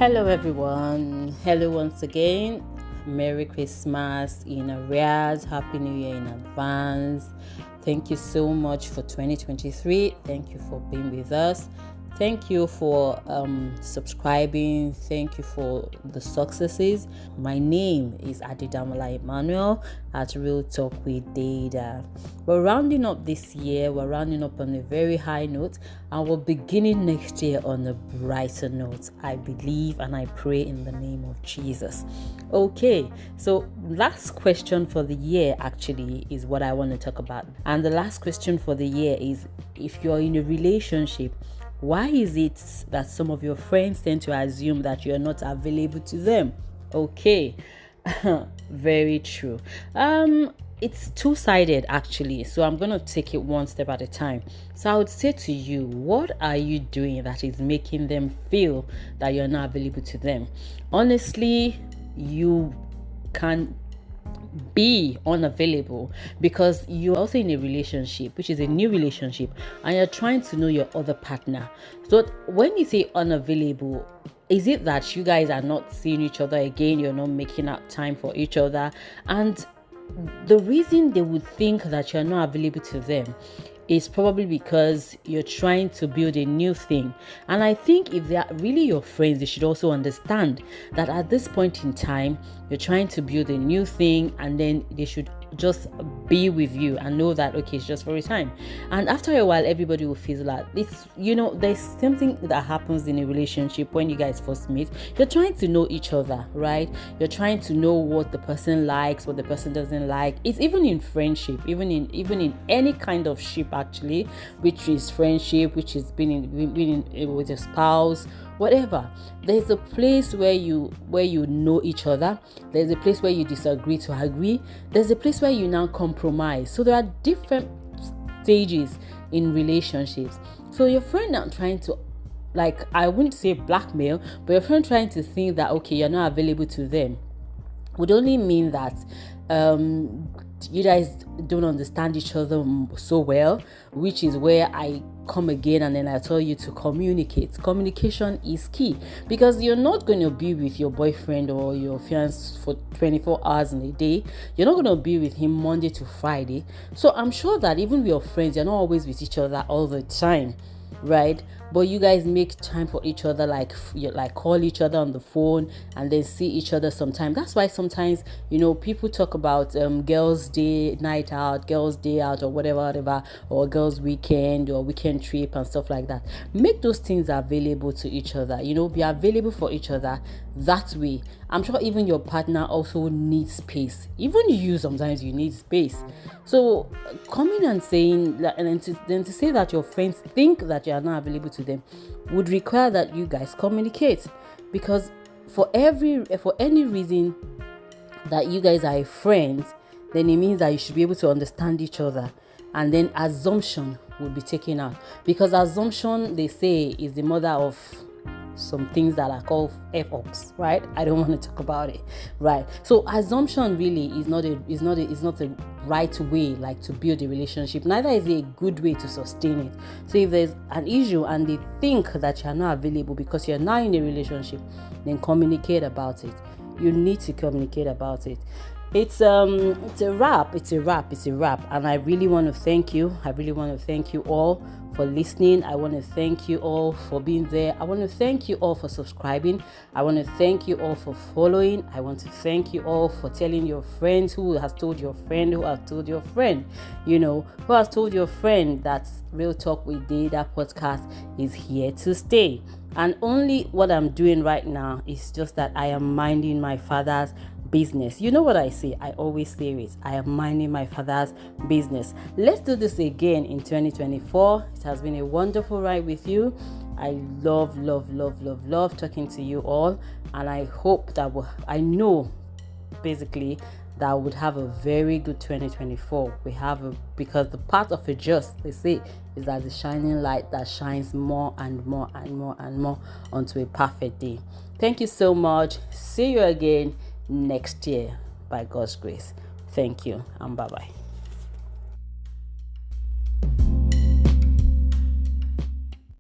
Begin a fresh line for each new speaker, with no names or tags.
Hello everyone. Hello once again. Merry Christmas in arrears. Happy New Year in advance. Thank you so much for 2023. Thank you for being with us. Thank you for subscribing. Thank you for the successes. My name is Emmanuel at Real Talk with Data. We're rounding up this year. We're rounding up on a very high note, and we're beginning next year on a brighter note. I believe and I pray in the name of Jesus. Okay, so last question for the year actually is what I want to talk about. And the last question for the year is, if you're in a relationship, why is it that some of your friends tend to assume that you're not available to them? Okay, very true. It's two-sided actually, so I'm going to take it one step at a time. So I would say to you, what are you doing that is making them feel that you're not available to them? Honestly, you can be unavailable because you're also in a relationship, which is a new relationship, and you're trying to know your other partner. So when you say unavailable, is it that you guys are not seeing each other again? You're not making out time for each other? And the reason they would think that you're not available to them is probably because you're trying to build a new thing. And I think if they are really your friends, they should also understand that at this point in time, you're trying to build a new thing, and then they should just be with you and know that, okay, it's just for a time. And after a while, everybody will feel like this. There's something that happens in a relationship when you guys first meet. You're trying to know each other, right? You're trying to know what the person likes, what the person doesn't like. It's even in friendship, even in any kind of ship actually, which is friendship, which is being with a spouse, whatever. There's a place where you know each other. There's a place where you disagree to agree. There's a place where you now compromise. So there are different stages in relationships. So your friend now trying to, like, I wouldn't say blackmail, but your friend trying to think that, okay, you're not available to them, would only mean that you guys don't understand each other so well, which is where I come again and then I tell you to communicate. Communication is key, because you're not going to be with your boyfriend or your fiancé for 24 hours in a day. You're not going to be with him Monday to Friday. So I'm sure that even with your friends, you're not always with each other all the time, right? But you guys make time for each other, like call each other on the phone and then see each other sometime. That's why sometimes people talk about girls' day night out, girls' day out, or whatever, or girls' weekend or weekend trip and stuff like that. Make those things available to each other. Be available for each other. That way, I'm sure even your partner also needs space. Even you, sometimes you need space. So coming and saying that, and then to say that your friends think that you are not available to them, would require that you guys communicate. Because for any reason that you guys are friends, then it means that you should be able to understand each other, and then assumption would be taken out, because assumption, they say, is the mother of some things that are called F-ups, right? I don't want to talk about it, right? So assumption really is not a right way, like, to build a relationship. Neither is it a good way to sustain it. So if there's an issue and they think that you're not available because you're not in a relationship, then communicate about it. You need to communicate about it. It's a wrap. And I really want to thank you. I really want to thank you all for listening. I want to thank you all for being there. I want to thank you all for subscribing. I want to thank you all for following. I want to thank you all for telling your friends, who has told your friend, who has told your friend, who has told your friend that Real Talk with Data podcast is here to stay. And only what I'm doing right now is just that I am minding my father's business. You know what I say? I always say it. I am minding my father's business. Let's do this again in 2024. It has been a wonderful ride with you. I love talking to you all, and I hope that I know basically that I would have a very good 2024. Because the path of a just, they say, is as a shining light that shines more and more and more and more onto a perfect day. Thank you so much. See you again next year by God's grace. Thank you, and bye-bye.